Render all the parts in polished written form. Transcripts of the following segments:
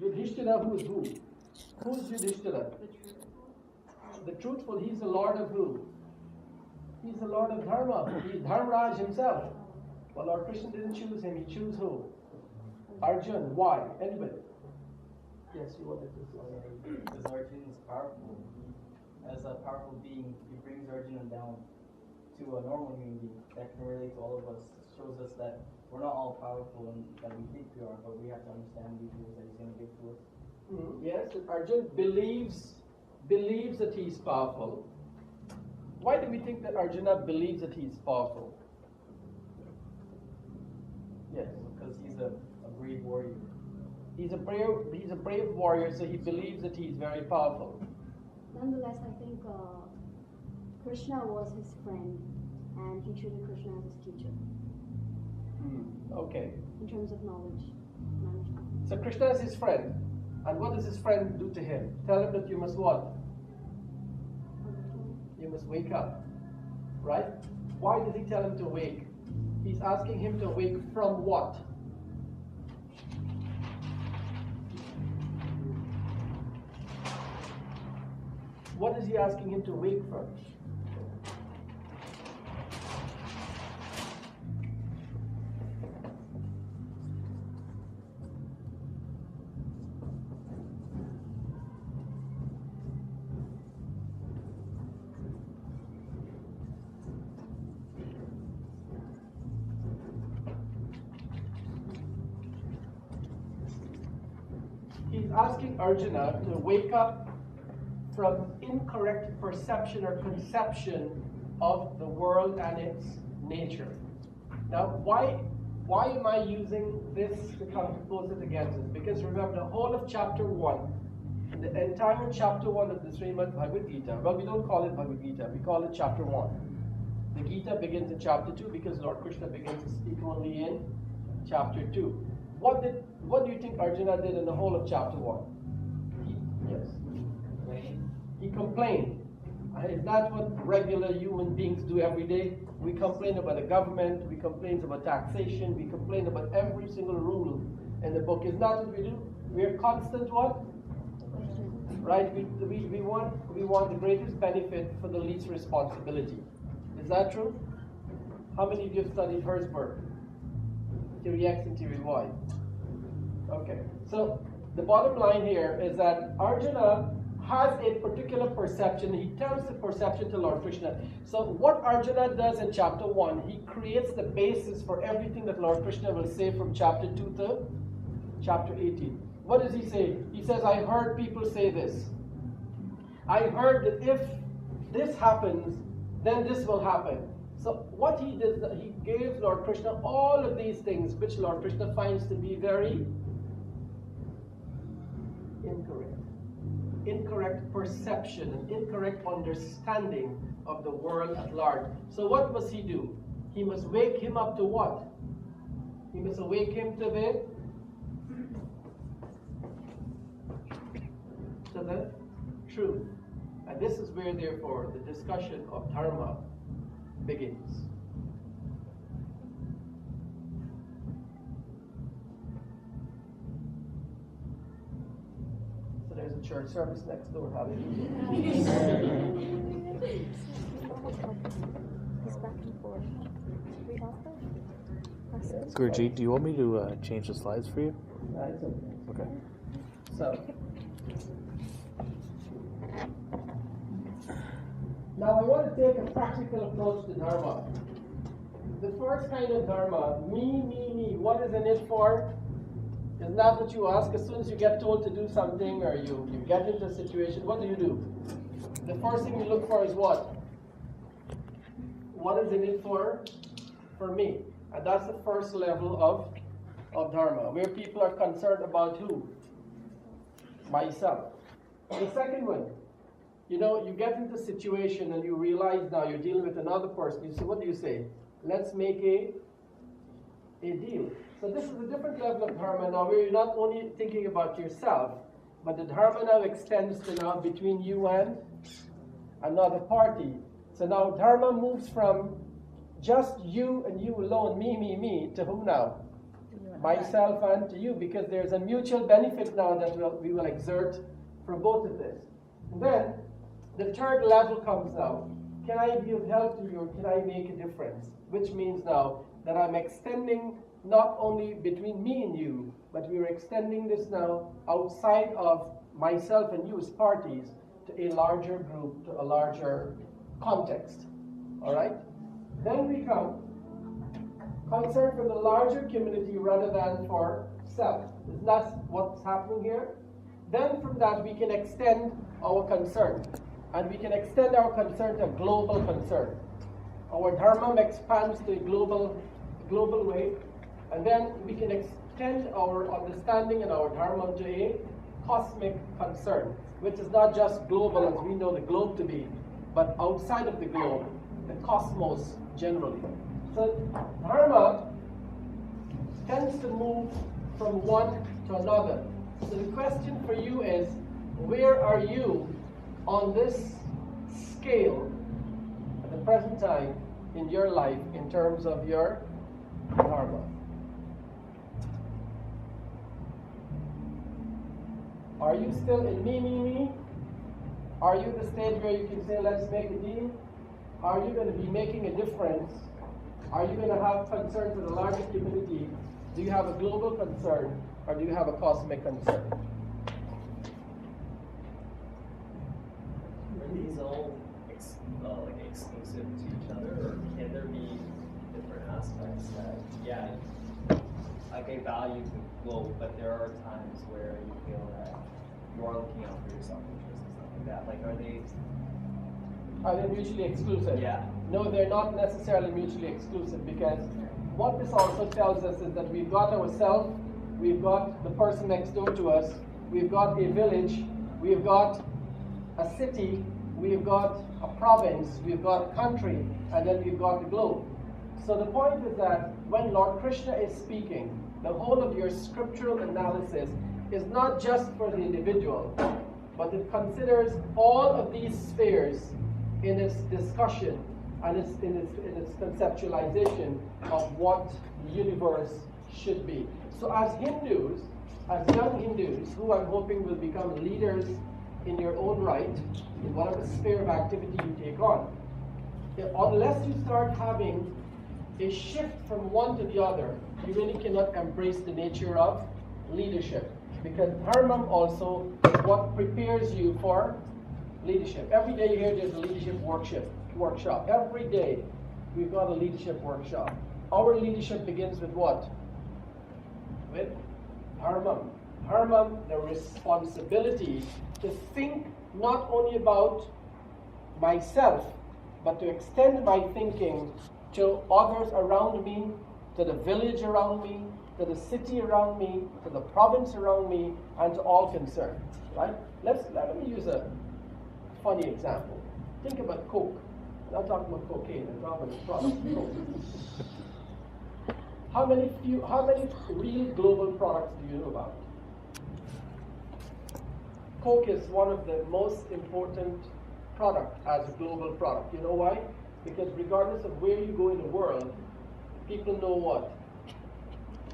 Yudhishthira, who is who? Who's Yudhishthira? The truthful. He's the Lord of who? He's the Lord of Dharma. He's Dharmaraj himself. Well, Lord Krishna didn't choose him. He chose who? Arjun. Why? Anybody? Yes, you wanted to say. Because Arjun is powerful. As a powerful being, he brings Arjuna down to a normal human being that can relate to all of us. It shows us that we're not all powerful and that we think we are, but we have to understand these rules that he's going to give to us. Yes, Arjun believes that he's powerful. Why do we think that Arjuna believes that he's powerful? Yes, because he's a brave warrior. He's a brave warrior, so he believes that he's very powerful. Nonetheless, I think Krishna was his friend, and he treated Krishna as his teacher. Okay. In terms of knowledge. So Krishna is his friend, and what does his friend do to him? Tell him that you must what? You must wake up, right? Why does he tell him to wake? He's asking him to wake from what? What is he asking him to wake from? He's asking Arjuna to wake up from incorrect perception or conception of the world and its nature. Now, why am I using this to compose it against this? Because remember, the whole of chapter 1, the entire chapter 1 of the Srimad Bhagavad Gita, well, we don't call it Bhagavad Gita, we call it chapter 1. The Gita begins in chapter 2 because Lord Krishna begins to speak only in chapter 2. What do you think Arjuna did in the whole of chapter 1? Yes. He complained. Is that what regular human beings do every day? We complain about the government, we complain about taxation, we complain about every single rule in the book. Isn't that what we do? We are constant what? Right? We want the greatest benefit for the least responsibility. Is that true? How many of you have studied Herzberg? Theory X and theory Y. Okay. So the bottom line here is that Arjuna has a particular perception. He tells the perception to Lord Krishna. So what Arjuna does in chapter 1, he creates the basis for everything that Lord Krishna will say from chapter 2 to chapter 18. What does he say? He says, I heard people say this. I heard that if this happens, then this will happen. So what he does, he gave Lord Krishna all of these things, which Lord Krishna finds to be very incorrect. Incorrect perception and incorrect understanding of the world at large. So what must he do? He must wake him up to what? He must awake him to the truth. And this is where, therefore, the discussion of dharma begins. So there's a church service next door. Hallelujah. Gurjeet, do you want me to change the slides for you? It's okay. Okay. So, now I want to take a practical approach to dharma. The first kind of dharma, me, what is in it for? Isn't that what you ask? As soon as you get told to do something or you get into a situation, what do? The first thing you look for is what? What is in it for? For me. And that's the first level of dharma, where people are concerned about who? Myself. The second one, you get into a situation and you realize now you're dealing with another person. You say, what do you say? Let's make a deal. So this is a different level of dharma now, where you're not only thinking about yourself, but the dharma now extends to now between you and another party. So now dharma moves from just you and you alone, me, to who now? myself and to you, because there's a mutual benefit now that we will exert from both of this. And then the third level comes now. Can I be of help to you, or can I make a difference? Which means now that I'm extending not only between me and you, but we're extending this now outside of myself and you as parties to a larger group, to a larger context. All right? Then we come concern for the larger community rather than for self. Isn't that what's happening here? Then from that we can extend our concern. And we can extend our concern to a global concern. Our dharma expands to a global way. And then we can extend our understanding and our dharma to a cosmic concern, which is not just global as we know the globe to be, but outside of the globe, the cosmos generally. So dharma tends to move from one to another. So the question for you is, where are you on this scale at the present time in your life in terms of your dharma? Are you still in me? Are you at the stage where you can say, let's make a deal? Are you going to be making a difference? Are you going to have concern for the larger community? Do you have a global concern, or do you have a cosmic concern? Are these all exclusive to each other, or can there be different aspects that, yeah, like I value the globe, but there are times where you feel that you are looking out for your self-interest and stuff like that. Like, Are they mutually exclusive? Yeah. No, they're not necessarily mutually exclusive, because what this also tells us is that we've got ourselves, we've got the person next door to us, we've got a village, we've got a city, we've got a province, we've got a country, and then we've got the globe. So the point is that when Lord Krishna is speaking, the whole of your scriptural analysis is not just for the individual, but it considers all of these spheres in its discussion and in its conceptualization of what the universe should be. So as Hindus, as young Hindus, who I'm hoping will become leaders in your own right, in whatever sphere of activity you take on, unless you start having a shift from one to the other, you really cannot embrace the nature of leadership. Because dharma also is what prepares you for leadership. Every day here there's a leadership workshop. Every day we've got a leadership workshop. Our leadership begins with what? With dharma. Dharma, the responsibility to think not only about myself, but to extend my thinking to others around me, to the village around me, to the city around me, to the province around me, and to all concerned. Right? Let me use a funny example. Think about Coke. I'm not talking about cocaine. I'm talking about the product Coke. How many real global products do you know about? Coke is one of the most important products as a global product. You know why? Because regardless of where you go in the world, people know what?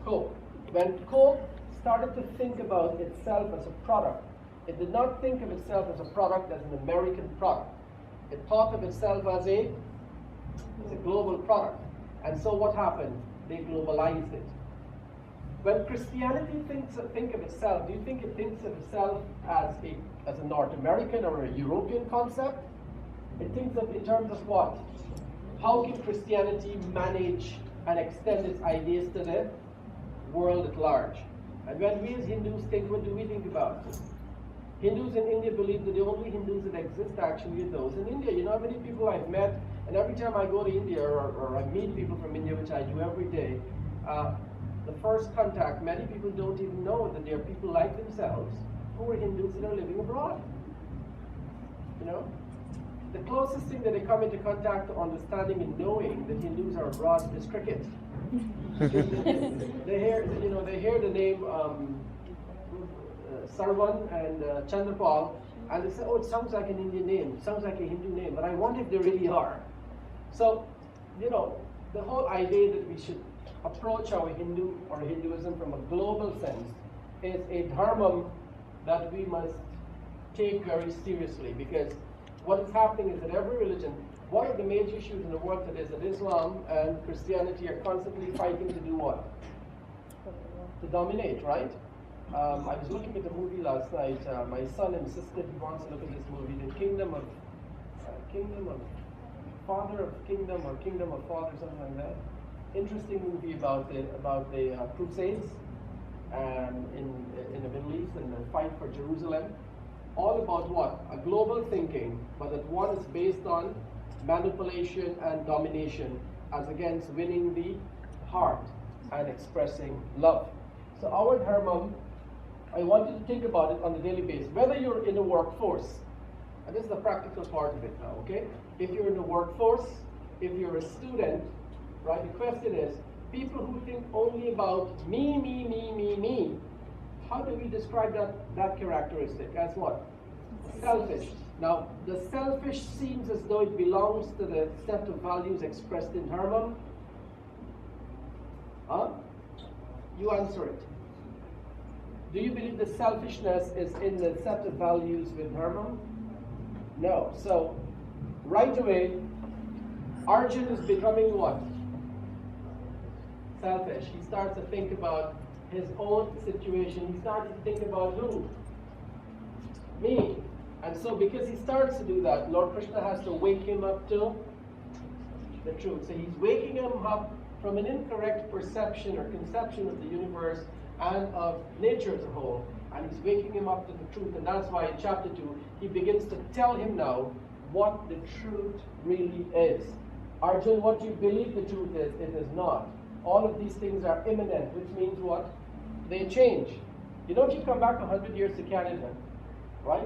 Coke. When Coke started to think about itself as a product, it did not think of itself as a product as an American product. It thought of itself as a global product. And so what happened? They globalized it. When Christianity think of itself, do you think it thinks of itself as a North American or a European concept? It thinks of in terms of what? How can Christianity manage and extend its ideas to the world at large? And when we as Hindus think, what do we think about? Hindus in India believe that the only Hindus that exist actually are those in India. You know how many people I've met, and every time I go to India or I meet people from India, which I do every day, the first contact, many people don't even know that there are people like themselves who are Hindus that are living abroad. You know? The closest thing that they come into contact to understanding and knowing that Hindus are abroad is cricket. they hear the name Sarvan and Chandrapal, and they say, oh, it sounds like an Indian name, it sounds like a Hindu name, but I wonder if they really are. So, you know, the whole idea that we should approach our Hinduism from a global sense is a dharma that we must take very seriously, because what is happening is that every religion, one of the major issues in the world today is that Islam and Christianity are constantly fighting to do what? To dominate, right? I was looking at the movie last night. My son insisted he wants to look at this movie, the Kingdom of Father of Kingdom or Kingdom of Father, something like that. Interesting movie about the Crusades in the Middle East and the fight for Jerusalem. All about what? A global thinking, but that one is based on manipulation and domination as against winning the heart and expressing love. So our dharma, I want you to think about it on a daily basis. Whether you're in the workforce, and this is the practical part of it now, okay? If you're in the workforce, if you're a student, right, the question is, people who think only about me, how do we describe that characteristic? As what? Selfish. Now, the selfish seems as though it belongs to the set of values expressed in dharma. Huh? You answer it. Do you believe the selfishness is in the set of values with dharma? No. So, right away, Arjun is becoming what? Selfish. He starts to think about his own situation. He starts to think about who? Me. And so because he starts to do that, Lord Krishna has to wake him up to the truth. So he's waking him up from an incorrect perception or conception of the universe and of nature as a whole. And he's waking him up to the truth. And that's why in chapter 2, he begins to tell him now what the truth really is. Arjun, what you believe the truth is, it is not. All of these things are imminent, which means what? They change. You know, if you come back 100 years to Canada, right?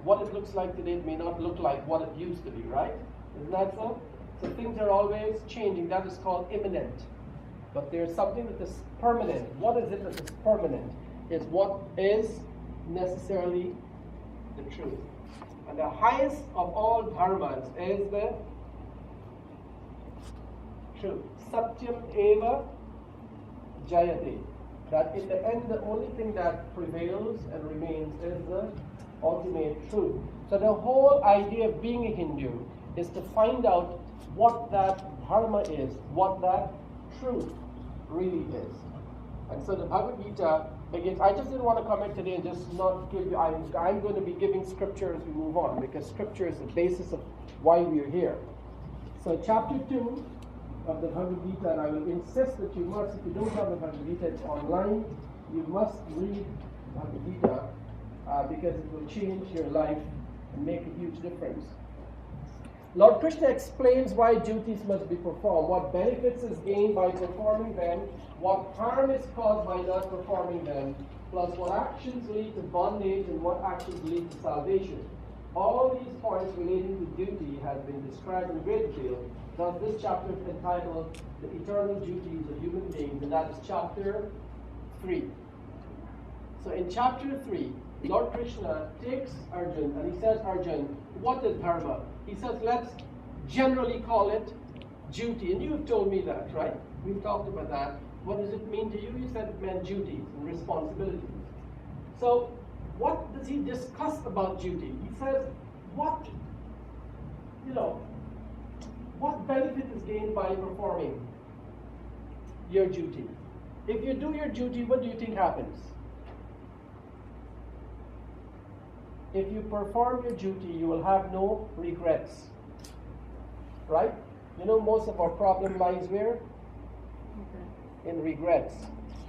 What it looks like today may not look like what it used to be, right? Isn't that so? So things are always changing. That is called imminent. But there's something that is permanent. What is it that is permanent? Is what is necessarily the truth. And the highest of all dharmas is the truth. Satyam eva jayate. That in the end, the only thing that prevails and remains is the ultimate truth. So the whole idea of being a Hindu is to find out what that dharma is, what that truth really is. And so the Bhagavad Gita begins. I just didn't want to come in today and just not give you, I'm going to be giving scripture as we move on, because scripture is the basis of why we are here. So chapter 2 of the Bhagavad Gita, and I will insist that you must, if you don't have the Bhagavad Gita, it's online, you must read Bhagavad Gita because it will change your life and make a huge difference. Lord Krishna explains why duties must be performed, what benefits is gained by performing them, what harm is caused by not performing them, plus what actions lead to bondage and what actions lead to salvation. All these points relating to duty have been described in great detail. Thus, this chapter is entitled The Eternal Duties of Human Beings, and that is chapter 3. So in chapter 3, Lord Krishna takes Arjun and he says, Arjun, what is dharma? He says, let's generally call it duty. And you've told me that, right? We've talked about that. What does it mean to you? You said it meant duties and responsibilities. So what does he discuss about duty? He says, what benefit is gained by performing your duty? If you do your duty, what do you think happens? If you perform your duty, you will have no regrets. Right? You know, most of our problem lies where? In regrets.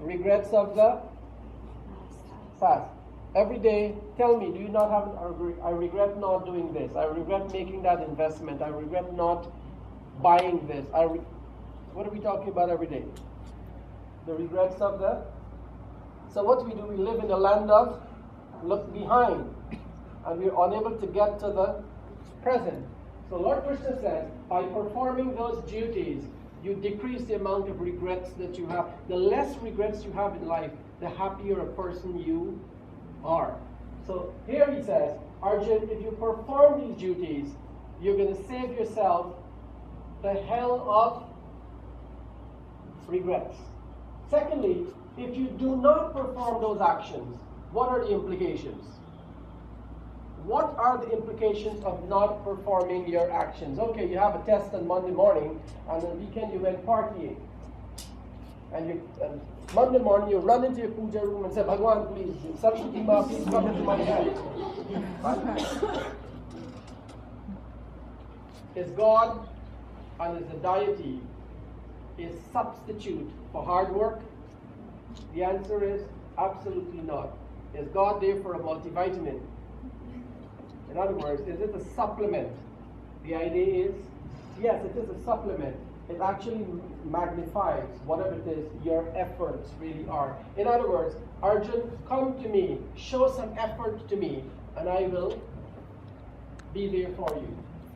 Regrets of the past. Every day, tell me, do you not have, I regret not doing this. I regret making that investment. I regret not buying this. What are we talking about every day? The regrets of the... So what we do, we live in a land of look behind. And we are unable to get to the present. So Lord Krishna says, by performing those duties, you decrease the amount of regrets that you have. The less regrets you have in life, the happier a person you are. So here he says, Arjun, if you perform these duties, you're going to save yourself the hell of regrets. Secondly, if you do not perform those actions, what are the implications? What are the implications of not performing your actions? Okay, you have a test on Monday morning, and on the weekend you went partying. And Monday morning you run into your puja room and say, Bhagwan, please, Saraswati Ma, please come into my head. Right? Is God and is the deity a substitute for hard work? The answer is absolutely not. Is God there for a multivitamin? In other words, is it a supplement? The idea is, yes, it is a supplement. It actually magnifies whatever it is your efforts really are. In other words, Arjun, come to me, show some effort to me, and I will be there for you.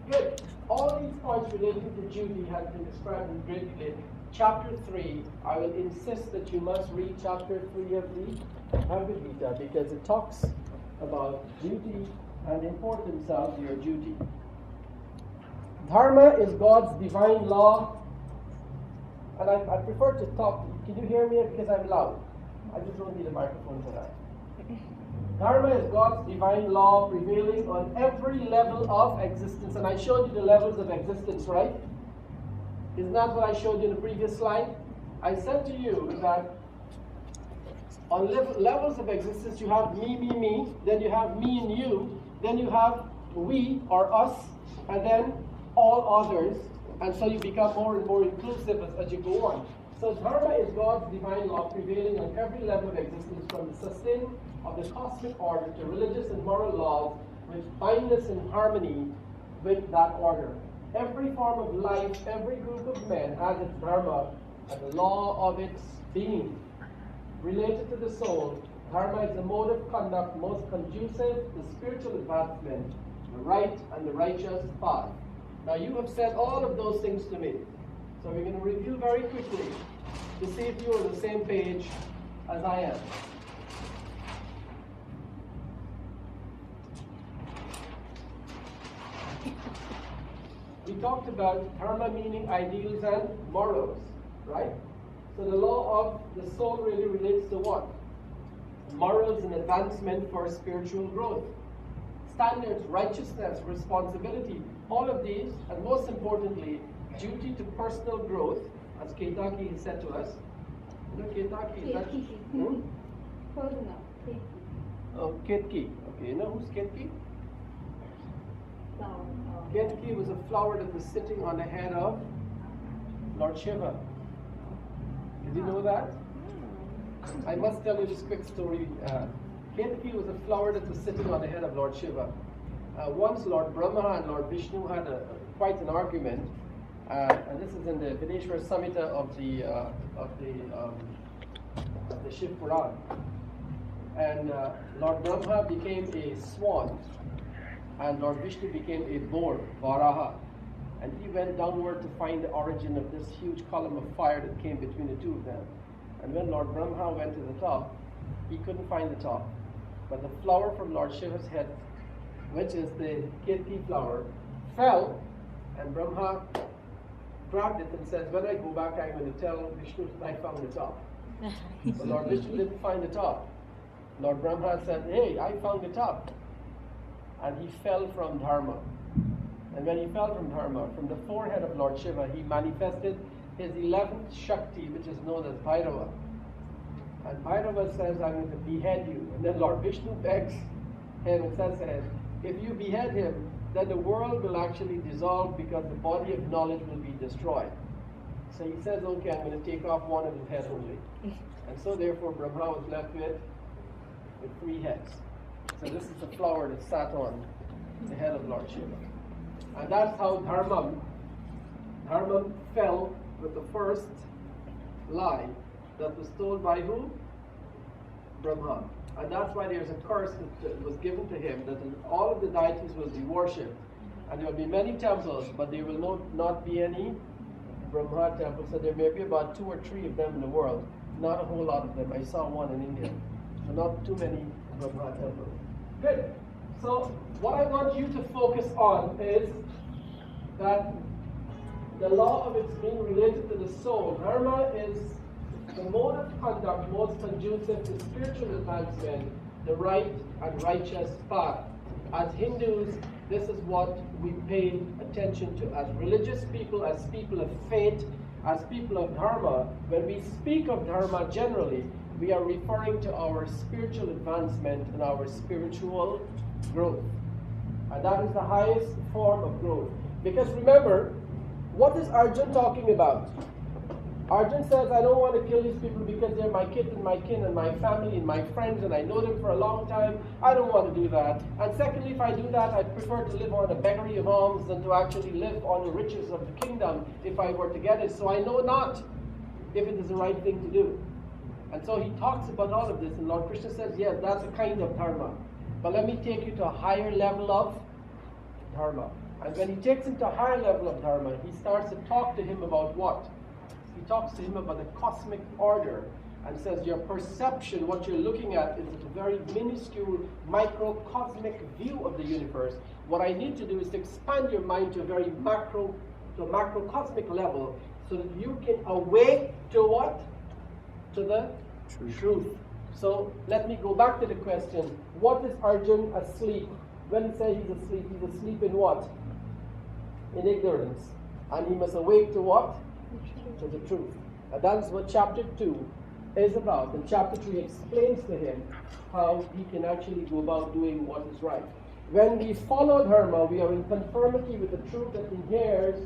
Good. All these points related to duty have been described in great detail. Chapter 3, I will insist that you must read chapter 3 of the Bhagavad Gita because it talks about duty and the importance of your duty. Dharma is God's divine law. And I prefer to talk. Can you hear me? Because I'm loud. I just don't need a microphone for that. Dharma is God's divine law prevailing on every level of existence. And I showed you the levels of existence, right? Isn't that what I showed you in the previous slide? I said to you that on levels of existence you have me, then you have me and you, then you have we or us, and then all others. And so you become more and more inclusive as you go on. So Dharma is God's divine law prevailing on every level of existence, from the sustain of the cosmic order to religious and moral laws which bind us in harmony with that order. Every form of life, every group of men has its Dharma and the law of its being. Related to the soul, Dharma is the mode of conduct most conducive to spiritual advancement, the right and the righteous path. Now you have said all of those things to me. So we're going to review very quickly to see if you're on the same page as I am. We talked about dharma meaning ideals and morals, right? So the law of the soul really relates to what? Morals and advancement for spiritual growth. Standards, righteousness, responsibility, all of these, and most importantly, duty to personal growth, as Ketaki said to us. You know Ketaki? Close enough. Ketki. Oh, Ketki. Okay, you know who's Ketki? Flower. Ketki was a flower that was sitting on the head of Lord Shiva. Did you know that? I must tell you this quick story. Ketki was a flower that was sitting on the head of Lord Shiva. Once Lord Brahma and Lord Vishnu had quite an argument, and this is in the Videshwar Samhita of the Shiv Puran. And Lord Brahma became a swan, and Lord Vishnu became a boar, Varaha. And he went downward to find the origin of this huge column of fire that came between the two of them. And when Lord Brahma went to the top, he couldn't find the top. But the flower from Lord Shiva's head, which is the Ketki flower, fell, and Brahma grabbed it and says, when I go back, I'm going to tell Vishnu that I found the top. But Lord Vishnu didn't find the top. Lord Brahma said, hey, I found the top. And he fell from Dharma. And when he fell from Dharma, from the forehead of Lord Shiva, he manifested his 11th Shakti, which is known as Bhairava. And Bhairava says, I'm going to behead you. And then Lord Vishnu begs him and says, if you behead him, then the world will actually dissolve because the body of knowledge will be destroyed. So he says, okay, I'm going to take off one of his heads only. And so therefore Brahma was left with 3 heads. So this is the flower that sat on the head of Lord Shiva. And that's how Dharma fell with the first lie that was told by who? Brahma. And that's why there's a curse that was given to him, that all of the deities will be worshipped. And there will be many temples, but there will not be any Brahma temples. So there may be about 2 or 3 of them in the world. Not a whole lot of them. I saw one in India. So not too many Brahma temples. Good. So what I want you to focus on is that the law of its being related to the soul. Dharma is the mode of conduct most conducive to spiritual advancement, the right and righteous path. As Hindus, this is what we pay attention to. As religious people, as people of faith, as people of Dharma, when we speak of Dharma generally, we are referring to our spiritual advancement and our spiritual growth. And that is the highest form of growth. Because remember, what is Arjun talking about? Arjun says, I don't want to kill these people because they're my kith and my kin and my family and my friends and I know them for a long time. I don't want to do that. And secondly, if I do that, I prefer to live on a beggary of alms than to actually live on the riches of the kingdom if I were to get it. So I know not if it is the right thing to do. And so he talks about all of this, and Lord Krishna says, yes, that's a kind of dharma. But let me take you to a higher level of dharma. And when he takes him to a higher level of dharma, he starts to talk to him about what? He talks to him about the cosmic order and says your perception, what you're looking at, is a very minuscule microcosmic view of the universe. What I need to do is to expand your mind to a very macrocosmic level so that you can awake to what? To the truth. So let me go back to the question, what is Arjun asleep? When he says he's asleep in what? In ignorance. And he must awake to what? To the truth. And that is what chapter 2 is about. And chapter 3 explains to him how he can actually go about doing what is right. When we follow Dharma, we are in conformity with the truth that inheres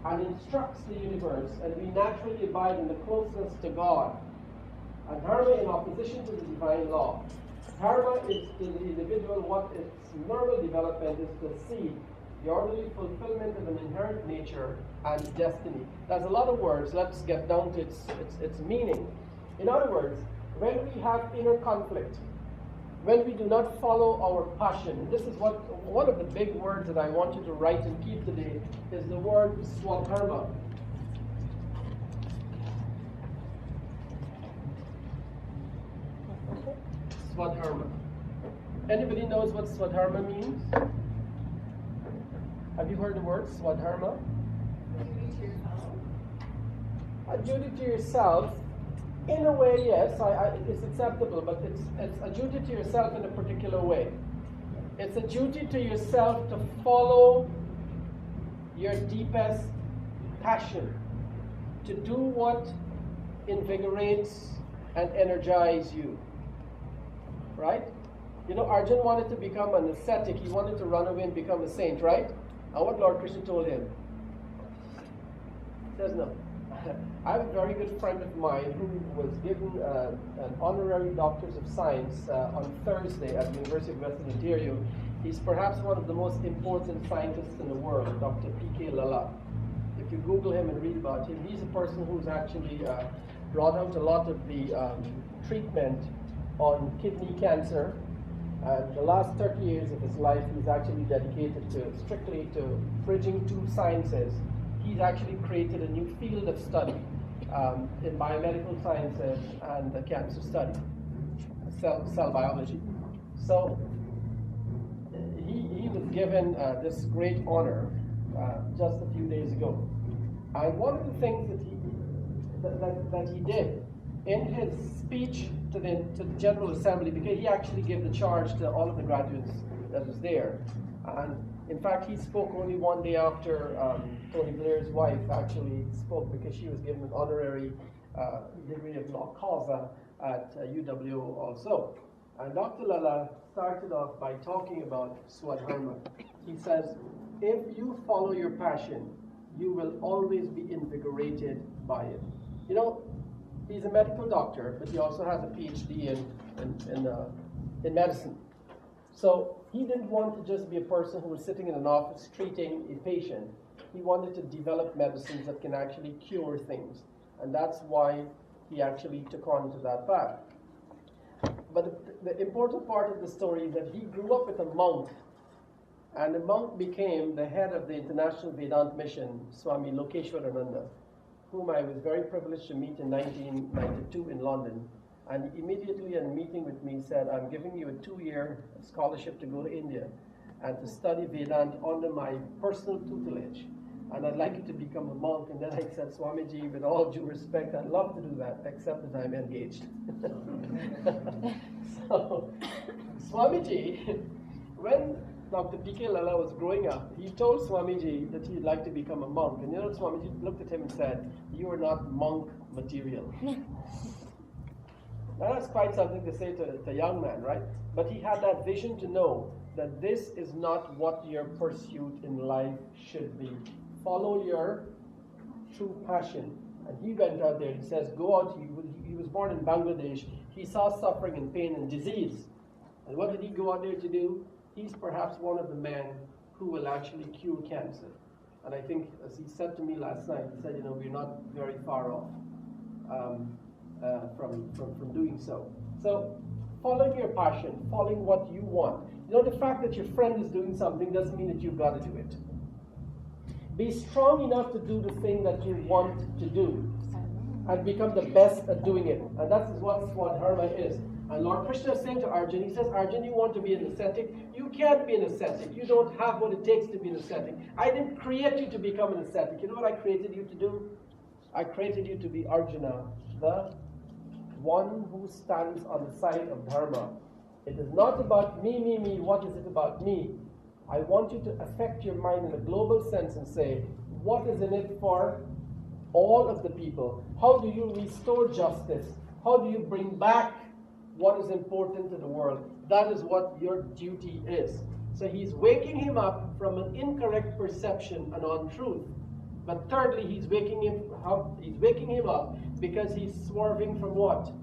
and instructs the universe, and we naturally abide in the closeness to God. And Dharma in opposition to the divine law. Dharma is to the individual what its normal development is to see the orderly fulfillment of an inherent nature and destiny. There's a lot of words. Let's get down to its meaning. In other words, when we have inner conflict, when we do not follow our passion, this is what one of the big words that I want you to write and keep today is the word swadharma. Swadharma. Anybody knows what swadharma means? Have you heard the word swadharma? Duty to yourself. A duty to yourself, in a way, yes, it's acceptable, but it's a duty to yourself in a particular way. It's a duty to yourself to follow your deepest passion, to do what invigorates and energizes you. Right? You know, Arjun wanted to become an ascetic. He wanted to run away and become a saint, right? And what Lord Krishna told him? He says no. I have a very good friend of mine who was given an honorary Doctors of Science on Thursday at the University of Western Ontario. He's perhaps one of the most important scientists in the world, Dr. P.K. Lala. If you Google him and read about him, he's a person who's actually brought out a lot of the treatment on kidney cancer. The last 30 years of his life, he's actually dedicated strictly to bridging two sciences. He's actually created a new field of study in biomedical sciences and cancer study, cell biology. So he was given this great honor just a few days ago. And one of the things that he did in his speech to the General Assembly, because he actually gave the charge to all of the graduates that was there. And in fact, he spoke only one day after Tony Blair's wife actually spoke, because she was given an honorary degree of law causa at UW also. And Dr. Lala started off by talking about swadharma. He says, if you follow your passion, you will always be invigorated by it. You know, he's a medical doctor, but he also has a PhD in medicine. So he didn't want to just be a person who was sitting in an office treating a patient. He wanted to develop medicines that can actually cure things. And that's why he actually took on to that path. But the important part of the story is that he grew up with a monk. And the monk became the head of the International Vedanta Mission, Swami Lokeshwarananda, whom I was very privileged to meet in 1992 in London. And immediately in a meeting with me said, I'm giving you a 2-year scholarship to go to India and to study Vedanta under my personal tutelage. and I'd like you to become a monk. And then I said, Swamiji, with all due respect, I'd love to do that, except that I'm engaged. So, Swamiji, when Dr. P.K. Lala was growing up, he told Swamiji that he'd like to become a monk. And Swamiji looked at him and said, you are not monk material. Now that's quite something to say to a young man, right? But he had that vision to know that this is not what your pursuit in life should be. Follow your true passion. And he went out there, he says, go out. He was born in Bangladesh. He saw suffering and pain and disease. And what did he go out there to do? He's perhaps one of the men who will actually cure cancer. And I think, as he said to me last night, he said, we're not very far off from doing so. So, following your passion, following what you want. The fact that your friend is doing something doesn't mean that you've got to do it. Be strong enough to do the thing that you want to do and become the best at doing it. And that's what Swadharma is. And Lord Krishna is saying to Arjun, he says, Arjun, you want to be an ascetic? You can't be an ascetic. You don't have what it takes to be an ascetic. I didn't create you to become an ascetic. You know what I created you to do? I created you to be Arjuna, the one who stands on the side of Dharma. It is not about me, me, me. What is it about me? I want you to affect your mind in a global sense and say, what is in it for all of the people? How do you restore justice? How do you bring back what is important to the world? That is what your duty is. So he's waking him up from an incorrect perception and untruth. But thirdly, he's waking him up because he's swerving from what?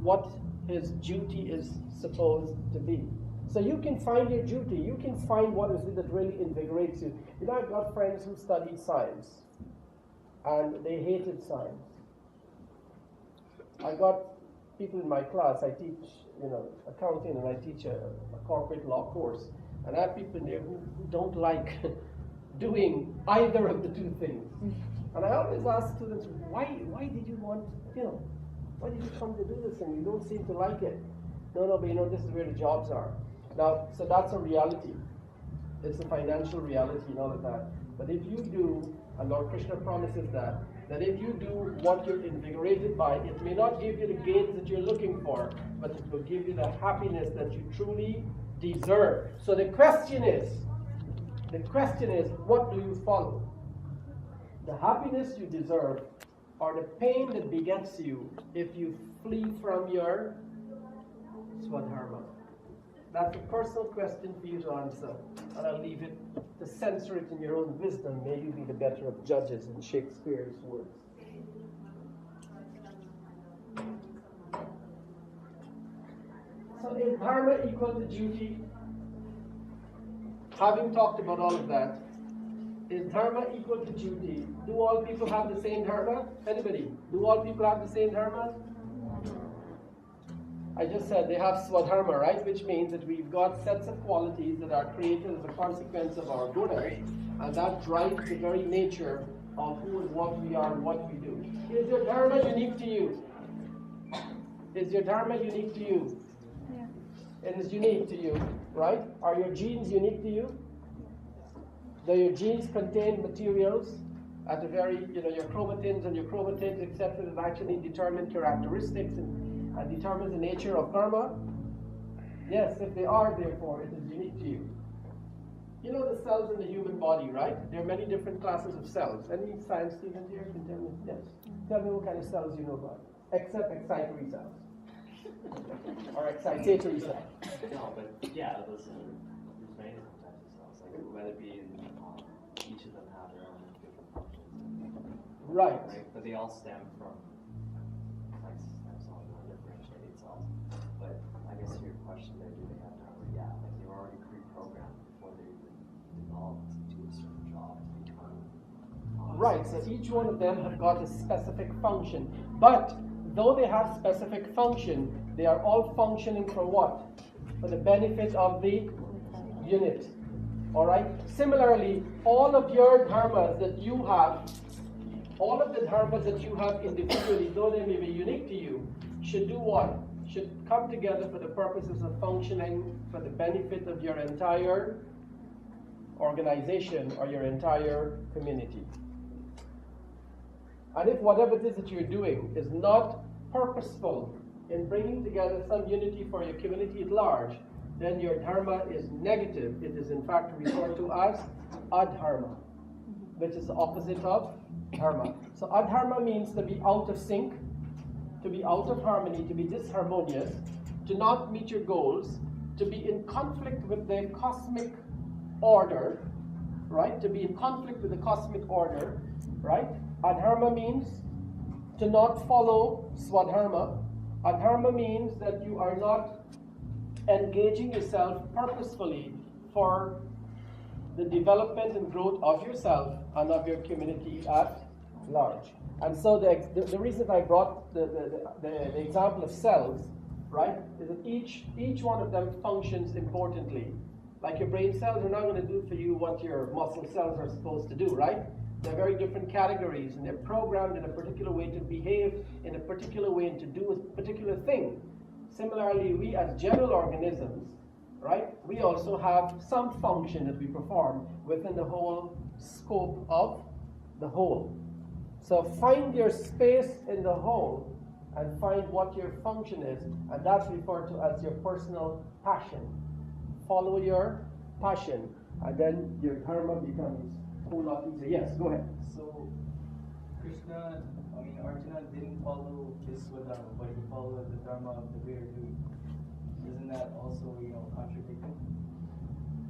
What his duty is supposed to be. So you can find your duty. You can find what is it that really invigorates you. I've got friends who studied science, and they hated science. I got people in my class. I teach, accounting, and I teach a corporate law course. And I have people in there who don't like doing either of the two things. And I always ask students, why did you want, why did you come to do this and you don't seem to like it? No, but this is where the jobs are. Now, so that's a reality. It's a financial reality and all of that. But if you do, and Lord Krishna promises that if you do what you're invigorated by, it may not give you the gains that you're looking for, but it will give you the happiness that you truly deserve. So the question is, what do you follow? The happiness you deserve or the pain that begets you if you flee from your Swadharma? That's a personal question for you to answer, and I'll leave it to censor it in your own wisdom. May you be the better of judges, in Shakespeare's words. So is dharma equal to duty? Having talked about all of that, is dharma equal to duty? Do all people have the same dharma? Anybody? Do all people have the same dharma? I just said they have swadharma, right? Which means that we've got sets of qualities that are created as a consequence of our gunas, and that drives the very nature of who and what we are and what we do. Is your dharma unique to you? Is your dharma unique to you? Yeah. It is unique to you, right? Are your genes unique to you? Do your genes contain materials at a very, your chromatins and your chromatids, etc., that actually determine characteristics and determines the nature of karma? Yes, if they are, therefore, it is unique to you. You know the cells in the human body, right? There are many different classes of cells. Any science student here can tell me? Yes. Tell me what kind of cells you know about, except excitatory cells. Or excitatory cells. No, but yeah, there's many different types of cells. Like whether it be in each of them have their own different functions. Right. But they all stem from differentiated cells. But I guess your question there, do they have dharma? Yeah, like they were already pre-programmed before they even developed to do a certain job to become. Right, so each one of them have got a specific function. But though they have specific function, they are all functioning for what? For the benefit of the unit. Alright? Similarly, all of your dharmas that you have, all of the dharmas that you have individually, though they may be unique to you, should do what? Should come together for the purposes of functioning for the benefit of your entire organization or your entire community. And if whatever it is that you're doing is not purposeful in bringing together some unity for your community at large, then your dharma is negative. It is in fact referred to as adharma, which is the opposite of dharma. So adharma means to be out of sync, to be out of harmony, to be disharmonious, to not meet your goals, to be in conflict with the cosmic order, right? To be in conflict with the cosmic order, right? Adharma means to not follow swadharma. Adharma means that you are not engaging yourself purposefully for the development and growth of yourself and of your community at large. And so the reason I brought the example of cells, right, is that each one of them functions importantly. Like your brain cells are not going to do for you what your muscle cells are supposed to do, right? They're very different categories, and they're programmed in a particular way to behave in a particular way and to do a particular thing. Similarly, we as general organisms, right, we also have some function that we perform within the whole scope of the whole. So find your space in the whole and find what your function is, and that's referred to as your personal passion. Follow your passion, and then your dharma becomes a whole lot easier. Yes, go ahead. So, Arjuna didn't follow his swadharma, but he followed the dharma of the greater dude. Isn't that also, contradicting?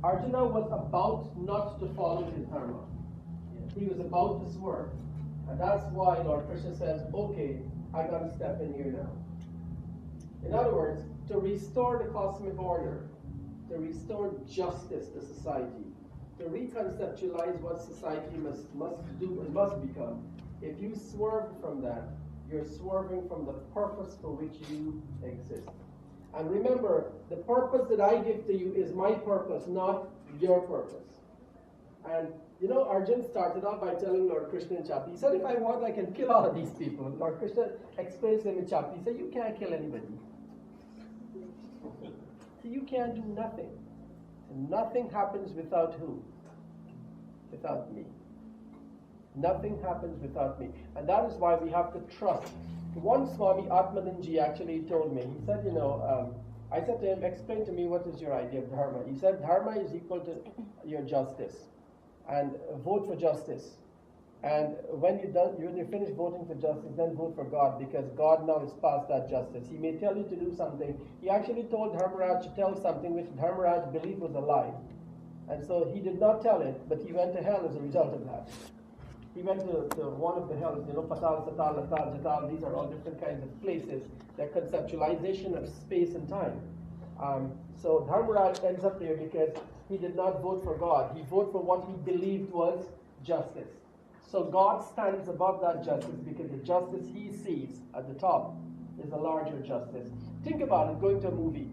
Arjuna was about not to follow his dharma. Yeah. He was about to swerve. And that's why Lord Krishna says, okay, I got to step in here now. In other words, to restore the cosmic order, to restore justice to society, to reconceptualize what society must do and must become. If you swerve from that, you're swerving from the purpose for which you exist. And remember, the purpose that I give to you is my purpose, not your purpose. And Arjuna started off by telling Lord Krishna in chapter, he said, if I want, I can kill all of these people. Lord Krishna explains to him in chapter, he said, you can't kill anybody. So you can't do nothing. And nothing happens without who? Without me. Nothing happens without me. And that is why we have to trust. One Swami Atmananji actually told me, he said, I said to him, explain to me what is your idea of dharma. He said, dharma is equal to your justice. And vote for justice. And when you finish voting for justice, then vote for God, because God now is past that justice. He may tell you to do something. He actually told Dharmaraj to tell something which Dharmaraj believed was a lie. And so he did not tell it, but he went to hell as a result of that. He went to one of the hells, Patal, Satal, Latal, Jatal, these are all different kinds of places. They're conceptualization of space and time. So Dharmaraj ends up there because he did not vote for God. He voted for what he believed was justice. So God stands above that justice because the justice he sees at the top is a larger justice. Think about it, going to a movie.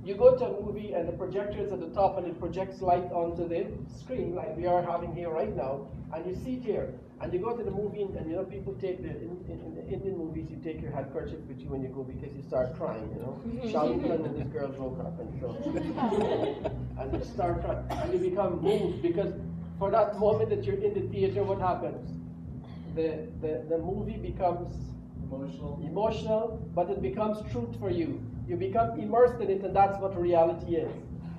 You go to a movie and the projector is at the top and it projects light onto the screen like we are having here right now, and you sit here and you go to the movie and people take in the Indian movies, you take your handkerchief with you when you go because you start crying, Shahrukh and this girl broke up and so and you start crying and you become moved because for that moment that you're in the theater, what happens? The movie becomes emotional, but it becomes truth for you. You become immersed in it, and that's what reality is,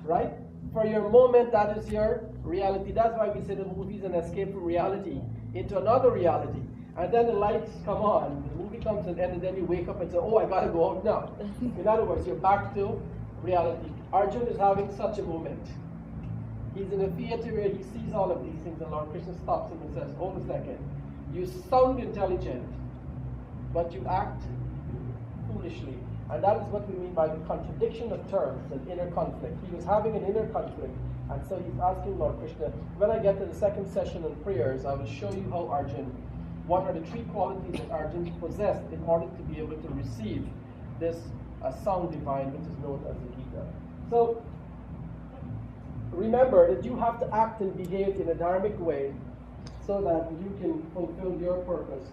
right? For your moment, that is your reality. That's why we say the movie is an escape from reality into another reality. And then the lights come on, the movie comes to an end, and then you wake up and say, oh, I got to go out now. In other words, you're back to reality. Arjuna is having such a moment. He's in a theater where he sees all of these things, and Lord Krishna stops him and says, hold a second. You sound intelligent, but you act foolishly. And that is what we mean by the contradiction of terms, an inner conflict. He was having an inner conflict, and so he's asking Lord Krishna, when I get to the second session on prayers, I will show you how what are the three qualities that Arjuna possessed in order to be able to receive this sound divine, which is known as the Gita. So, remember that you have to act and behave in a dharmic way so that you can fulfill your purpose.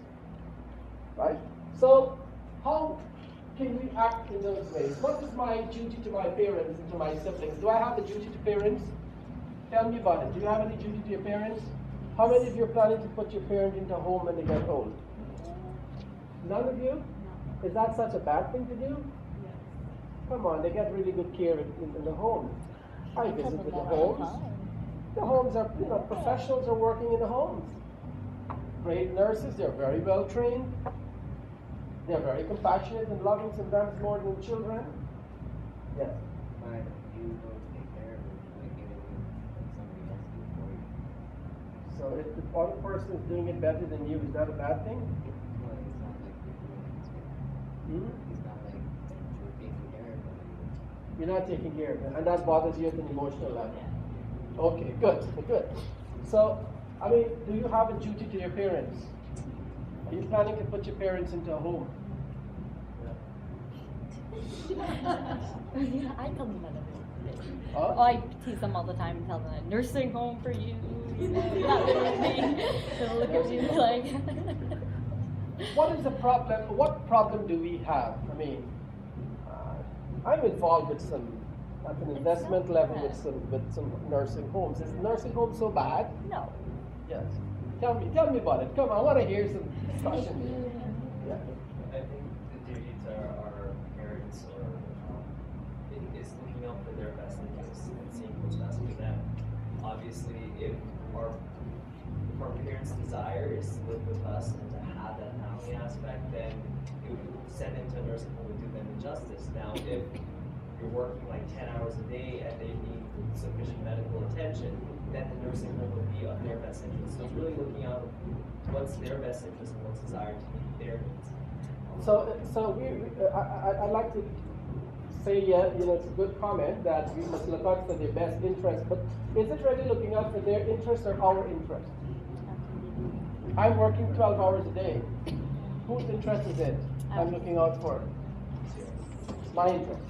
Right? So, how can we act in those ways? What is my duty to my parents and to my siblings? Do I have a duty to parents? Tell me about it. Do you have any duty to your parents? How many of you are planning to put your parent into a home when they get old? None of you? Is that such a bad thing to do? Come on, they get really good care in the home. I visited the homes. The homes are, professionals are working in the homes. Great nurses, they're very well trained. They're very compassionate and loving, sometimes more than children. Yes. But you don't take care of it, like giving somebody else do it for you. So if the other person is doing it better than you, is that a bad thing? Well, it's not like you're doing it. It's not like you're taking care of it. You're not taking care of it, and that bothers you at an emotional level. Okay, good. So, do you have a duty to your parents? Are you planning to put your parents into a home? Yeah, I tell them that every day. Huh? Oh, I tease them all the time and tell them a nursing home for you, that sort of thing. They'll look at you like. What is the problem? What problem do we have? I'm involved with some, at an investment level, with some nursing homes. Is nursing home so bad? No. Yes. Tell me about it. Come on, I want to hear some discussion here. Yeah. I think the duty to our parents is looking out for their best interests and seeing what's best for them. Obviously, if our parents' desire is to live with us and to have that family aspect, then send them to a nursing home would do them injustice. Now, if you're working like 10 hours a day and they need sufficient medical attention, then the nursing home would be of their best interest. So it's really looking out what's their best interest and what's desired to meet their needs. I'd like to say, it's a good comment that we must look out for their best interest, but is it really looking out for their interest or our interest? I'm working 12 hours a day. Whose interest is it I'm looking out for? My interest.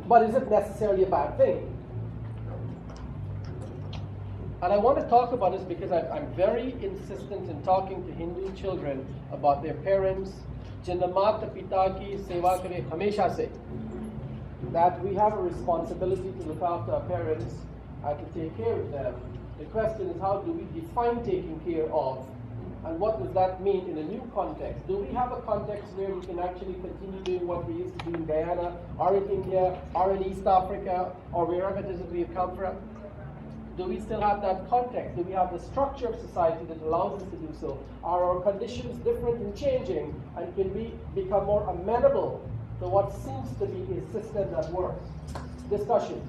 But is it necessarily a bad thing? And I want to talk about this because I'm very insistent in talking to Hindu children about their parents. Jinna mata pita ki seva kare hamesha se. That we have a responsibility to look after our parents and to take care of them. The question is, how do we define taking care of? And what does that mean in a new context? Do we have a context where we can actually continue doing what we used to do in Guyana, or in India, or in East Africa, or wherever it is that we have come from? Do we still have that context? Do we have the structure of society that allows us to do so? Are our conditions different and changing? And can we become more amenable to what seems to be a system that works? Discussion.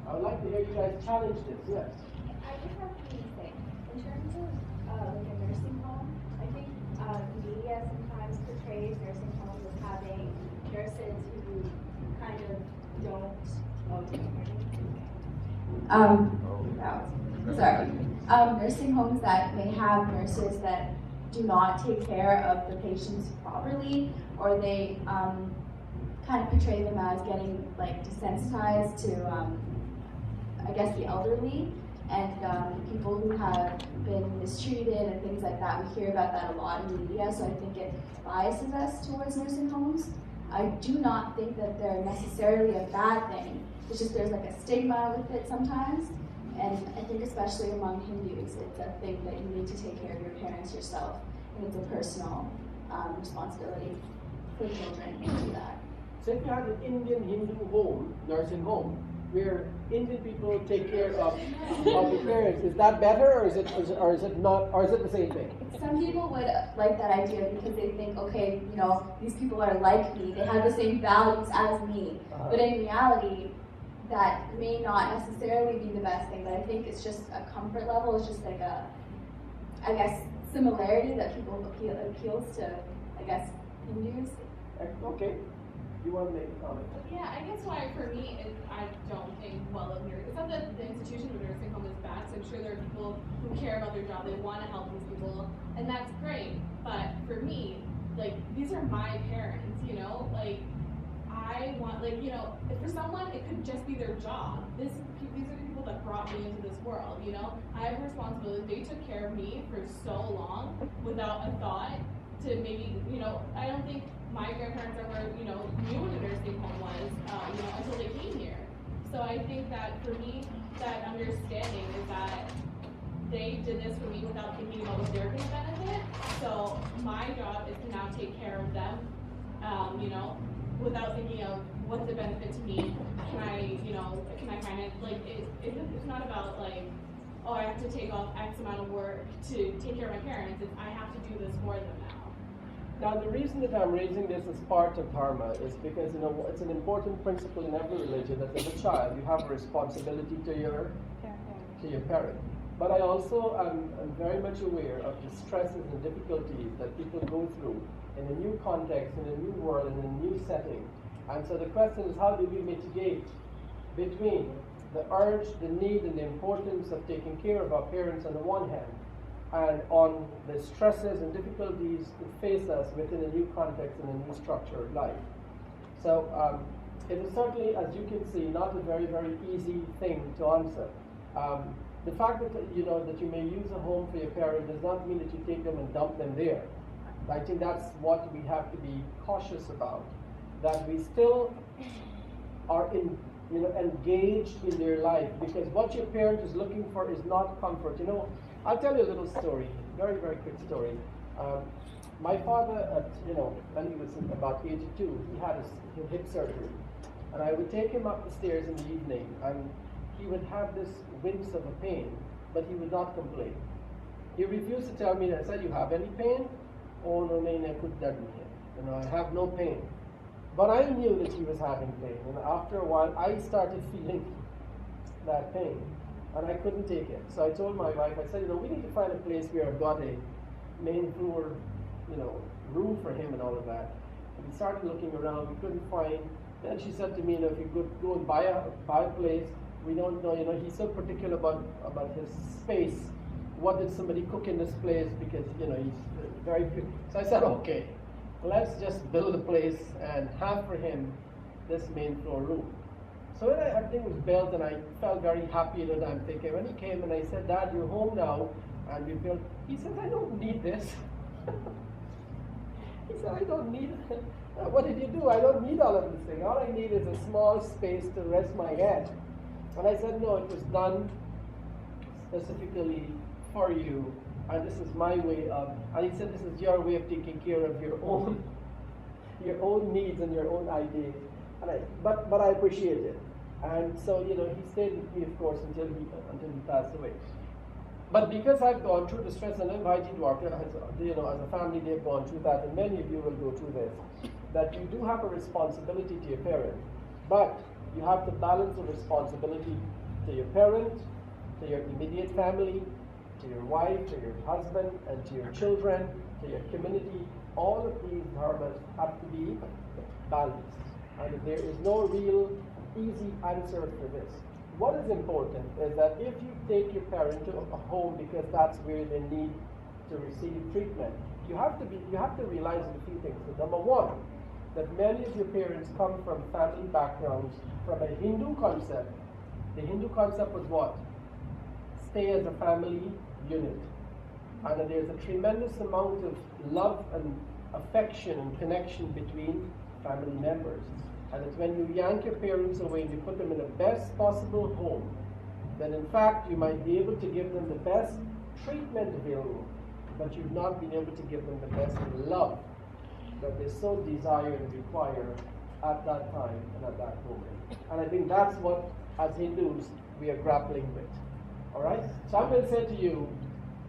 I would like to hear you guys challenge this. Yes. I just have to say, in terms of like a nursing home, I think the media sometimes portrays nursing homes as having nurses who kind of don't. Nursing homes that may have nurses that do not take care of the patients properly, or they kind of portray them as getting like desensitized to, I guess, the elderly and people who have been mistreated and things like that. We hear about that a lot in the media, so I think it biases us towards nursing homes. I do not think that they're necessarily a bad thing. It's just there's like a stigma with it sometimes. And I think especially among Hindus, it's a thing that you need to take care of your parents yourself. And it's a personal responsibility for children to do that. So if you had an Indian Hindu home, nursing home, where Indian people take care of the parents, is that better, or is it not, or is it the same thing? Some people would like that idea because they think, okay, these people are like me, they have the same values as me. But in reality, that may not necessarily be the best thing, but I think it's just a comfort level. It's just like a, I guess, similarity that people appeals to, I guess, Hindus. Okay. You want to make a comment? Yeah, I guess why for me is I don't think it's not that the institution of a nursing home is bad, so I'm sure there are people who care about their job, they want to help these people, and that's great. But for me, these are my parents, I want, for someone, it could just be their job. These are the people that brought me into this world, I have a responsibility. They took care of me for so long without a thought to maybe, I don't think my grandparents ever, knew what a nursing home was, until they came here. So I think that for me, that understanding is that they did this for me without thinking about what they're going to benefit. So my job is to now take care of them, without thinking of what's the benefit to me. Can I kind of, like, it's not about, like, oh, I have to take off X amount of work to take care of my parents. It's I have to do this for them now. Now, the reason that I'm raising this as part of dharma is because, it's an important principle in every religion that as a child you have a responsibility to your parent. But I also am very much aware of the stresses and difficulties that people go through in a new context, in a new world, in a new setting. And so the question is, how do we mitigate between the urge, the need, and the importance of taking care of our parents on the one hand, and on the stresses and difficulties that face us within a new context and a new structure of life. So it is certainly, as you can see, not a very, very easy thing to answer. The fact that that you may use a home for your parent does not mean that you take them and dump them there. I think that's what we have to be cautious about. That we still are engaged in their life, because what your parent is looking for is not comfort. I'll tell you a little story, very, very quick story. My father, when he was about 82, he had his hip surgery, and I would take him up the stairs in the evening, and he would have this wince of a pain, but he would not complain. He refused to tell me that. I said, "You have any pain?" "Oh, no, I put that in here. I have no pain." But I knew that he was having pain, and after a while, I started feeling that pain, and I couldn't take it. So I told my wife, I said, we need to find a place where I've got a main floor, room for him and all of that. And we started looking around, we couldn't find. Then she said to me, if you could go and buy a place, we don't know, he's so particular about his space. What did somebody cook in this place? Because, he's very good. So I said, okay, let's just build a place and have for him this main floor room. So when everything was built, and I felt very happy that I'm thinking, when he came and I said, "Dad, you're home now," and we built, he said, "I don't need this." He said, "I don't need it." "What did you do?" "I don't need all of this thing. All I need is a small space to rest my head." And I said, "No, it was done specifically for you, and this is my way of," and he said, "This is your way of taking care of your own needs and your own ideas." And but I appreciate it. And so, he stayed with me, of course, until he passed away. But because I've gone through the stress, and inviting Dwarka, as a family, they've gone through that, and many of you will go through this, that you do have a responsibility to your parent, but you have to balance the responsibility to your parent, to your immediate family, to your wife, to your husband, and to your children, to your community. All of these dharmas have to be balanced. And there is no real easy answer for this. What is important is that if you take your parent to a home because that's where they need to receive treatment, you have to realize a few things. So number one, that many of your parents come from family backgrounds from a Hindu concept. The Hindu concept was what? Stay as a family unit. And there's a tremendous amount of love and affection and connection between family members. And it's when you yank your parents away and you put them in the best possible home, then in fact you might be able to give them the best treatment available, but you've not been able to give them the best love that they so desire and require at that time and at that moment. And I think that's what, as Hindus, we are grappling with. All right? So I'm going to say to you,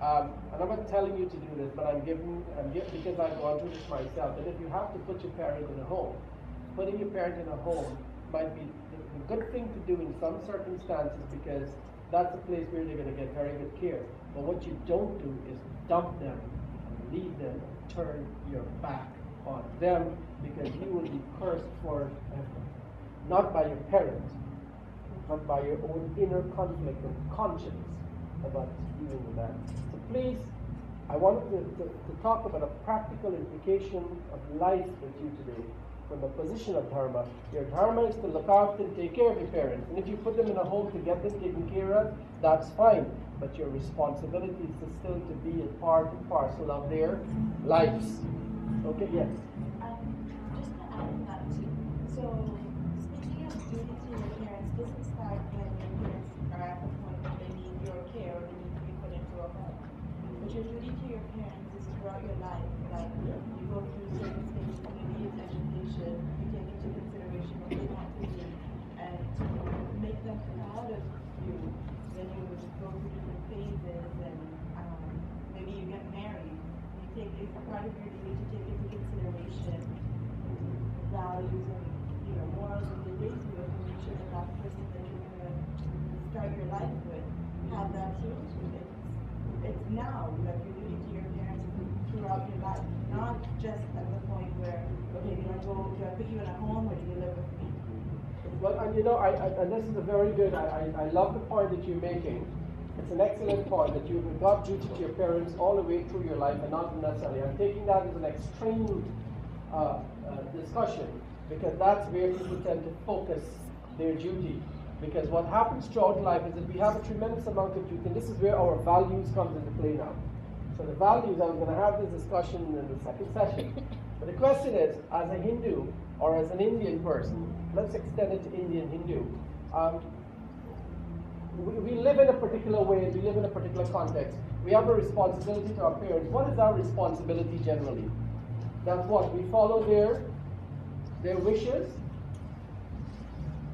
and I'm not telling you to do this, but I'm giving because I've gone through this myself, that if you have to put your parent in a home, putting your parent in a home might be the good thing to do in some circumstances, because that's a place where they're going to get very good care. But what you don't do is dump them and leave them and turn your back on them, because you will be cursed forever. Not by your parents, but by your own inner conflict and conscience about dealing with that. So please, I wanted to talk about a practical implication of life with you today. From a position of dharma. Your dharma is to look after and take care of your parents. And if you put them in a home to get them taken care of, that's fine. But your responsibility is to still to be a part and parcel of their lives. Okay, yes? Just to add to that too. So, speaking of duty to your parents, doesn't start when your parents are at the point that they need your care or they need to be put into a home. But your duty to your parents is throughout your life. Like you go through certain stages, maybe it's education, you take into consideration what they want to do, and to make them proud of you. Then you go through different phases, and maybe you get married. You take it's part of your duty to take into consideration values and morals that they raise you with, and make sure that that person that you're going to start your life with have that too. It's now, like your duty to your parents throughout your life, not just at the point where, okay, do I put you in a home or do you live with me? Well, and and this is a very good, I love the point that you're making. It's an excellent point that you've got duty to your parents all the way through your life and not necessarily. I'm taking that as an extreme discussion because that's where people tend to focus their duty. Because what happens throughout life is that we have a tremendous amount of duty, and this is where our values comes into play now. So the values, I'm going to have this discussion in the second session. But the question is, as a Hindu or as an Indian person, let's extend it to Indian Hindu. We live in a particular way, we live in a particular context. We have a responsibility to our parents. What is our responsibility generally? That's what? We follow their wishes.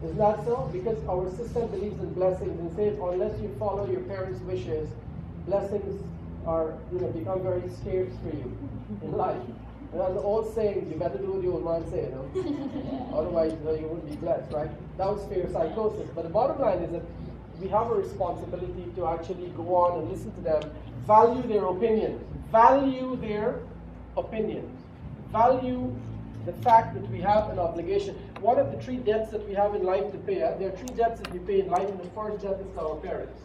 Isn't that so? Because our system believes in blessings and says unless you follow your parents' wishes, blessings are become very scarce for you in life. And as the old saying, you better do what the old man say, otherwise you wouldn't be blessed, right? That was fear psychosis. But the bottom line is that we have a responsibility to actually go on and listen to them, value their opinions, value the fact that we have an obligation. One of the 3 debts that we have in life to pay, there are 3 debts that we pay in life, and the first debt is to our parents.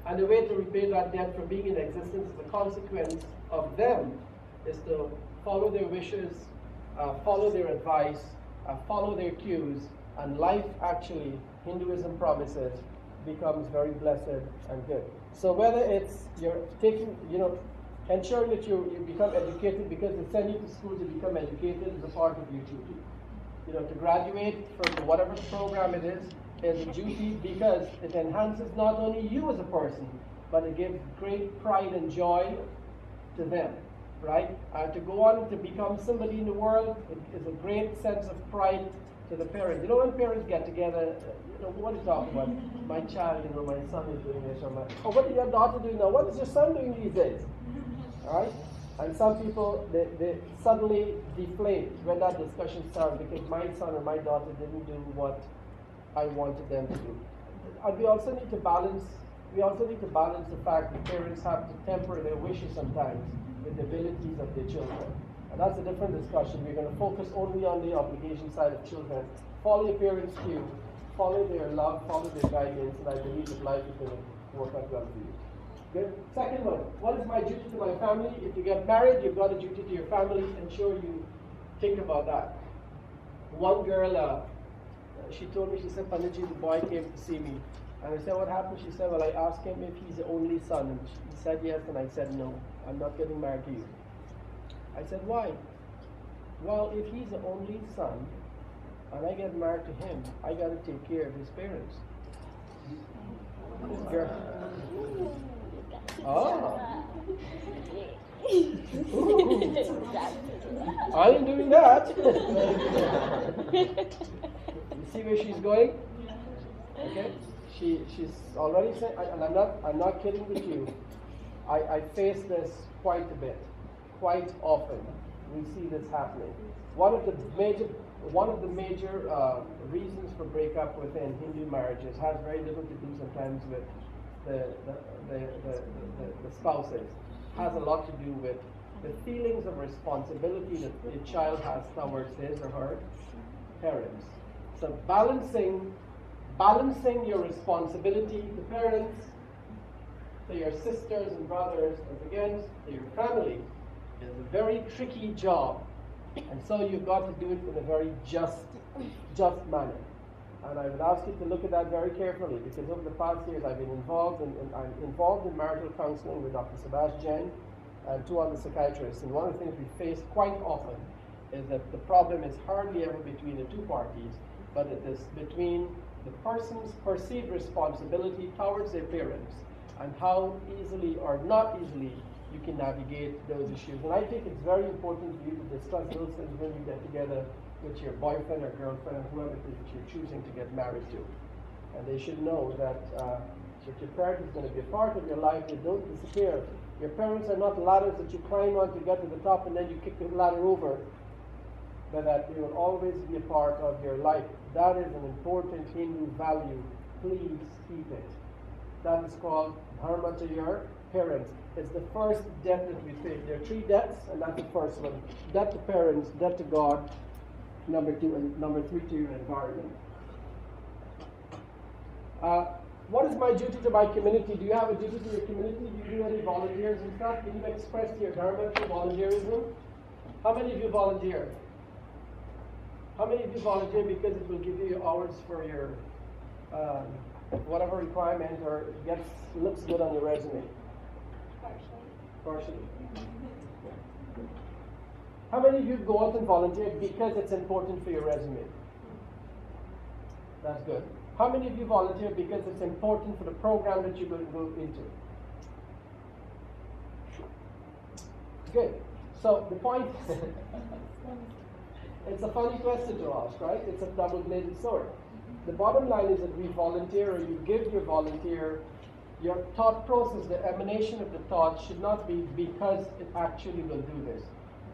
And the way to repay that debt for being in existence as a consequence of them is to follow their wishes, follow their advice, follow their cues, and life actually, Hinduism promises, becomes very blessed and good. So whether it's you're taking, ensuring that you become educated because they send you to school to become educated is a part of your duty. To graduate from whatever program it is a duty because it enhances not only you as a person, but it gives great pride and joy to them, right? To go on to become somebody in the world is a great sense of pride to the parents. When parents get together, what are you talking about? My child, my son is doing this, or what is your daughter doing now? What is your son doing these days? All right? And some people, they suddenly deflate when that discussion starts because my son or my daughter didn't do what I wanted them to do. And we also need to balance the fact that parents have to temper their wishes sometimes with the abilities of their children. And that's a different discussion. We're going to focus only on the obligation side of children. Follow your parents' cue, follow their love, follow their guidance, and I believe that life is going to work out well for you. Good. Second one, what is my duty to my family? If you get married, you've got a duty to your family. Ensure you think about that. One girl, she told me, she said, Panditji, the boy came to see me. And I said, what happened? She said, well, I asked him if he's the only son. And he said yes, and I said, no, I'm not getting married to you. I said, why? Well, if he's the only son, and I get married to him, I got to take care of his parents. This girl. Oh. I ain't doing that. You see where she's going? Okay? She's already saying, and I'm not kidding with you. I face this quite a bit, quite often. We see this happening. One of the major reasons for breakup within Hindu marriages has very little to do sometimes with the spouses. Has a lot to do with the feelings of responsibility that the child has towards his or her parents. So balancing your responsibility to parents, to your sisters and brothers, as against to your family is a very tricky job. And so you've got to do it in a very just manner. And I would ask you to look at that very carefully because over the past years I've been involved in marital counseling with Dr. Sebastian and 2 other psychiatrists. And one of the things we face quite often is that the problem is hardly ever between the 2 parties. but it is between the person's perceived responsibility towards their parents and how easily or not easily you can navigate those issues. And I think it's very important for you to discuss those things when you get together with your boyfriend or girlfriend or whoever it is that you're choosing to get married to. And they should know that your parent is going to be a part of your life. They don't disappear. Your parents are not ladders that you climb on to get to the top and then you kick the ladder over. But that they will always be a part of your life. That is an important Hindu value. Please keep it. That is called dharma to your parents. It's the first debt that we pay. There are 3 debts, and that's the first one. Debt to parents, debt to God, number 2, and number 3 to your environment. What is my duty to my community? Do you have a duty to your community? Do you do any volunteers and stuff? Can you express your dharma through volunteerism? How many of you volunteer? How many of you volunteer because it will give you hours for your whatever requirement or looks good on your resume? Partially. How many of you go out and volunteer because it's important for your resume? That's good. How many of you volunteer because it's important for the program that you're going to go into? Good. So the point, it's a funny question to ask, right? It's a double-bladed sword. The bottom line is that we volunteer or you give your volunteer, your thought process, the emanation of the thought should not be because it actually will do this.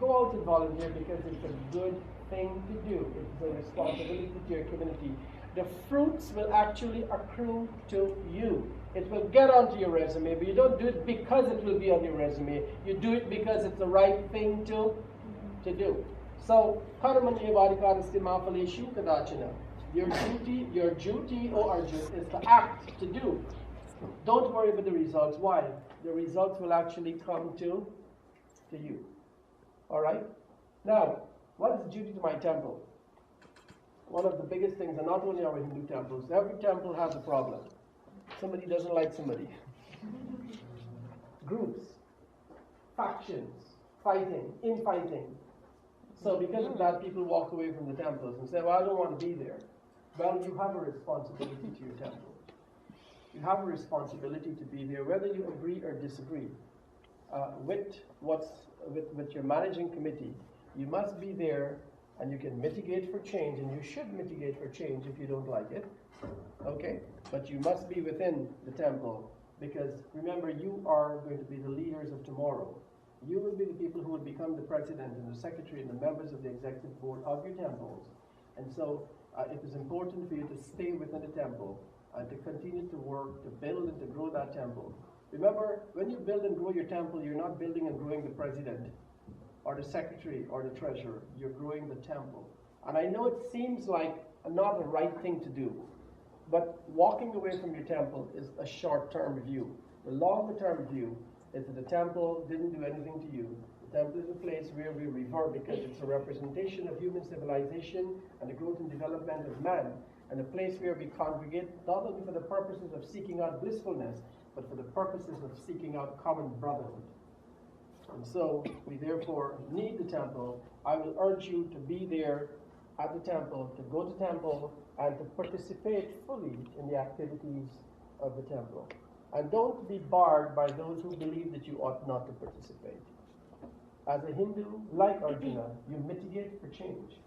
Go out and volunteer because it's a good thing to do. It's a responsibility to your community. The fruits will actually accrue to you. It will get onto your resume, but you don't do it because it will be on your resume. You do it because it's the right thing to do. So, your duty, O Arjun, is to act, to do. Don't worry about the results. Why? The results will actually come to you. Alright? Now, what is duty to my temple? One of the biggest things, and not only our Hindu temples, every temple has a problem. Somebody doesn't like somebody. Groups, factions, infighting. So because of that, people walk away from the temples and say, well, I don't want to be there. Well, you have a responsibility to your temple. You have a responsibility to be there, whether you agree or disagree with your managing committee. You must be there, and you can mitigate for change, and you should mitigate for change if you don't like it. Okay? But you must be within the temple, because remember, you are going to be the leaders of tomorrow. You will be the people who will become the president and the secretary and the members of the executive board of your temples. And so it is important for you to stay within the temple and to continue to work, to build and to grow that temple. Remember, when you build and grow your temple, you're not building and growing the president or the secretary or the treasurer. You're growing the temple. And I know it seems like not the right thing to do, but walking away from your temple is a short-term view. The longer-term view is that the temple didn't do anything to you. The temple is a place where we revere because it's a representation of human civilization and the growth and development of man, and a place where we congregate not only for the purposes of seeking out blissfulness, but for the purposes of seeking out common brotherhood. And so we therefore need the temple. I will urge you to be there at the temple, to go to temple, and to participate fully in the activities of the temple. And don't be barred by those who believe that you ought not to participate. As a Hindu, like Arjuna, you mitigate for change.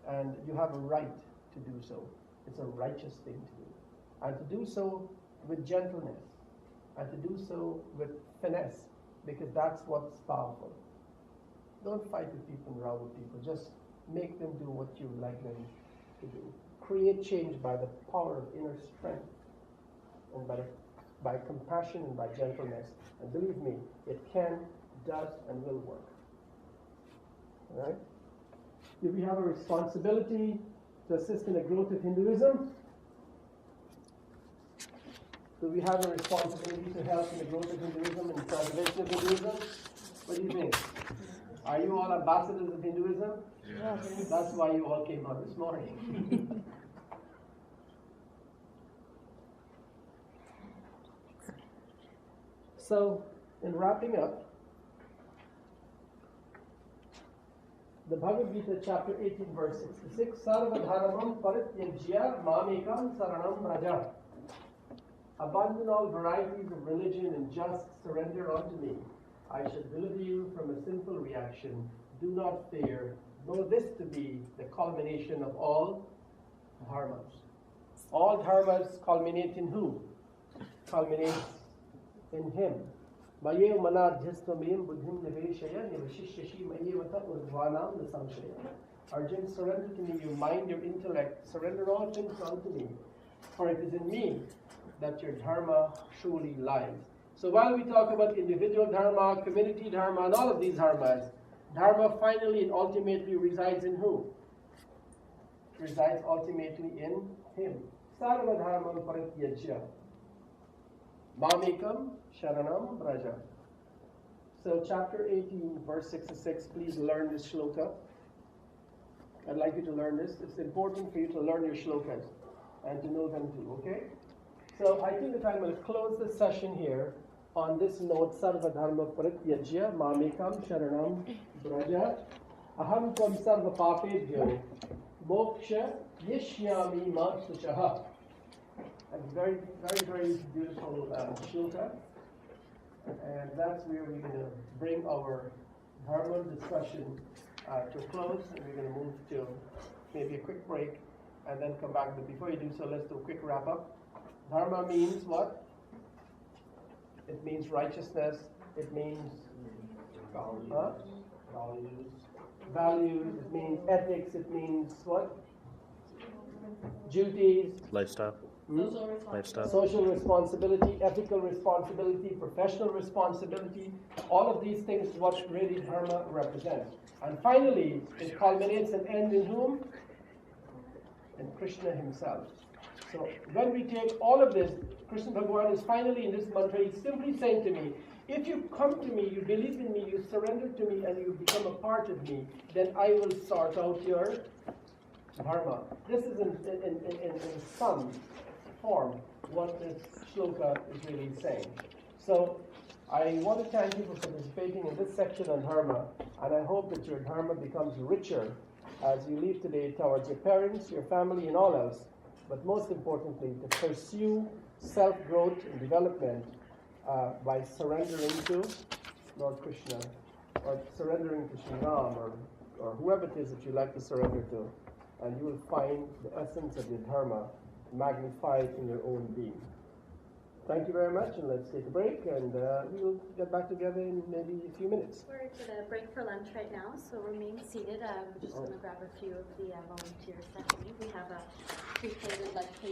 And you have a right to do so. It's a righteous thing to do. And to do so with gentleness. And to do so with finesse. Because that's what's powerful. Don't fight with people and row with people. Just make them do what you like them to do. Create change by the power of inner strength. And by compassion and by gentleness. And believe me, it can, does, and will work. All right? Do we have a responsibility to assist in the growth of Hinduism? Do we have a responsibility to help in the growth of Hinduism and preservation of Hinduism? What do you think? Are you all ambassadors of Hinduism? Yes. That's why you all came out this morning. So, in wrapping up, The Bhagavad Gita, chapter 18, verse 66. Sarva dharmam parityajya mamekam saranam braja. Abandon all varieties of religion and just surrender unto me. I shall deliver you from a sinful reaction. Do not fear. Know this to be the culmination of all dharmas. All dharmas culminate in who? Culminates in him. Mayev manadhyastvamim buddhim niveshaya nivashishashi mayevata udvanam nasamshaya. Arjun, surrender to me your mind, your intellect. Surrender all things unto me. For it is in me that your dharma truly lies. So while we talk about individual dharma, community dharma, and all of these dharmas, dharma finally and ultimately resides in who? It resides ultimately in him. Sarva dharmam parityajya mamekam sharanam braja. So chapter 18, verse 66, please learn this shloka. I'd like you to learn this. It's important for you to learn your shlokas and to know them too, okay? So I think that I'm going to close the session here on this note, Sarva Dharma Parityajya Mamekam Sharanam Braja Aham Tvam Sarva Papebhyo Moksha Yishyami Ma Suchaha. A very, very, very beautiful shloka. And that's where we're going to bring our Dharma discussion to a close. And we're going to move to maybe a quick break and then come back. But before you do so, let's do a quick wrap up. Dharma means what? It means righteousness. It means values. It means ethics. It means what? Duties. Lifestyle. Social responsibility, ethical responsibility, professional responsibility. All of these things is what really dharma represents. And finally, it culminates and ends in whom? In Krishna himself. So when we take all of this, Krishna Bhagavan is finally in this mantra, he's simply saying to me, if you come to me, you believe in me, you surrender to me, and you become a part of me, then I will sort out your dharma. This is in some form what this shloka is really saying. So I want to thank you for participating in this section on dharma, and I hope that your dharma becomes richer as you leave today towards your parents, your family, and all else. But most importantly, to pursue self-growth and development by surrendering to Lord Krishna, or surrendering to Sri Ram, or whoever it is that you like to surrender to, and you will find the essence of your dharma magnified in your own being. Thank you very much, and let's take a break, and we'll get back together in maybe a few minutes. We're going to break for lunch right now, so remain seated. I'm just going to grab a few of the volunteers that we have a pre-plated lunch.